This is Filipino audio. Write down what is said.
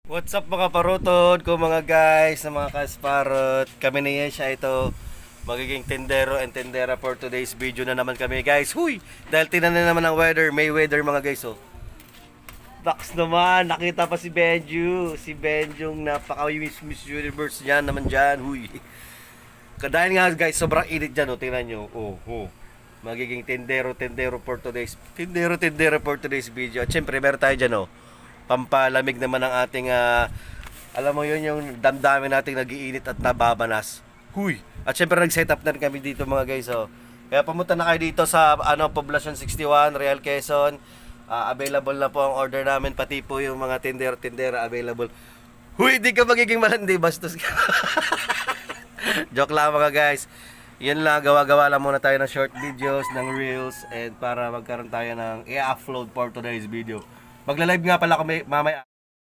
What's up mga parutod ko mga guys, sa mga kasparot. Kami na yan siya ito. Magiging tendero and tendera for today's video na naman kami guys. Huy! Dahil tinan na naman ang weather, may weather mga guys oh. Dax naman, nakita pa si Benju. Si Benjung napaka-Miss Universe niyan naman dyan. Huy! Dahil nga guys, sobrang init dyan oh, tingnan nyo. Oh. Magiging tendero for today's for today's video. At syempre meron tayo dyan oh, pampalamig naman ang ating alam mo yun, yung damdamin nating nagiinit at nababanas. Huy! At syempre nag-set up na rin kami dito mga guys oh. Kaya pumunta na kayo dito sa Poblacion 61, Real Quezon. Available na po ang order namin, pati po yung mga tindera available. Huy! Di ka magiging malandi, bastos ka. Joke lang mga guys. Yan lang, gawa-gawa lang muna tayo ng short videos, ng reels, and para magkaroon tayo ng i-upload for today's video. Magla-live nga pala kami mamaya.